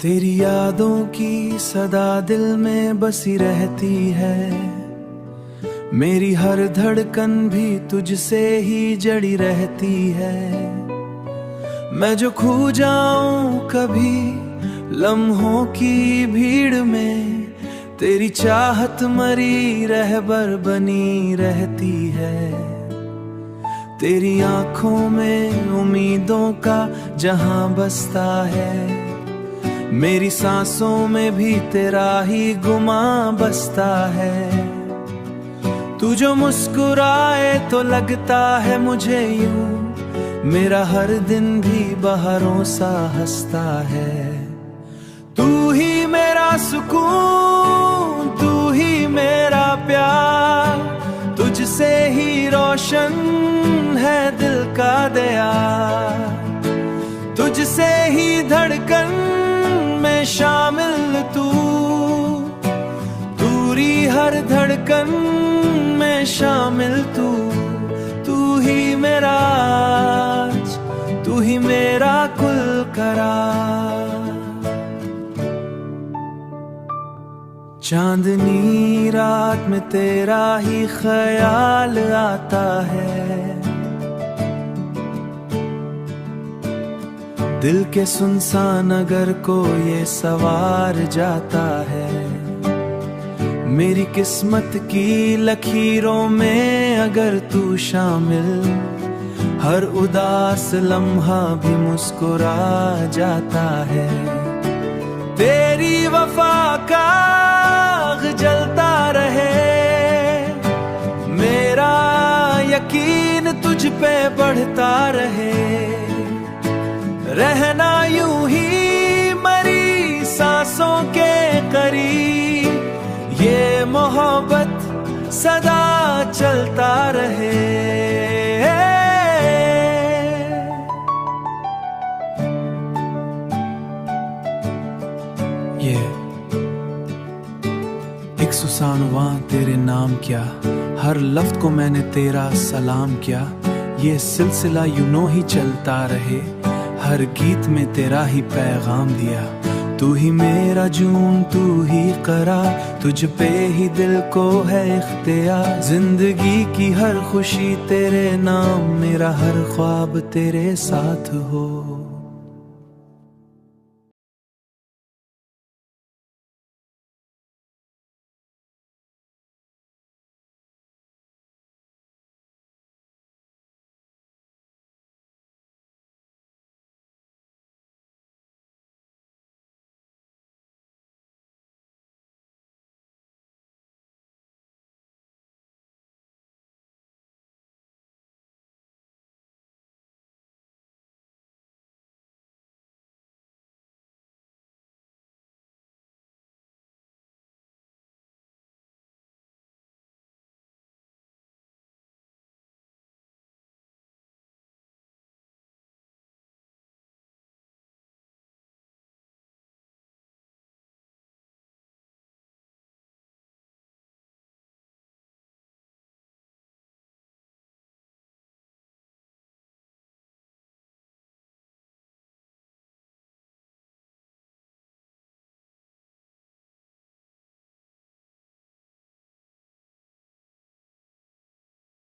तेरी यादों की सदा दिल में बसी रहती है। मेरी हर धड़कन भी तुझसे ही जड़ी रहती है। मैं जो खो जाऊं कभी लम्हों की भीड़ में, तेरी चाहत मरी रहबर बनी रहती है। तेरी आंखों में उम्मीदों का जहां बसता है, मेरी सांसों में भी तेरा ही गुमा बसता है। तू जो मुस्कुराए तो लगता है मुझे यूं, मेरा हर दिन भी बहारों सा हंसता है। तू ही मेरा सुकून, तू ही मेरा प्यार, तुझसे ही रोशन है दिल का दया। तुझसे ही धड़कन में शामिल तू, दूरी हर धड़कन में शामिल तू। तू ही मेरा आज, तू ही मेरा कुल करार। चांदनी रात में तेरा ही ख्याल आता है, दिल के सुनसान नगर को ये सवार जाता है। मेरी किस्मत की लकीरों में अगर तू शामिल, हर उदास लम्हा भी मुस्कुरा जाता है। तेरी वफा का आग जलता रहे, मेरा यकीन तुझ पे बढ़ता रहे। रहना यूं ही मरी सांसों के करीब, ये मोहब्बत सदा चलता रहे। ये एक सुसानवा तेरे नाम किया, हर लफ्ज को मैंने तेरा सलाम किया। ये सिलसिला यूं ही चलता रहे, हर गीत में तेरा ही पैगाम दिया। तू ही मेरा जून, तू ही करार, तुझ पे ही दिल को है इख्तियार। जिंदगी की हर खुशी तेरे नाम, मेरा हर ख्वाब तेरे साथ हो।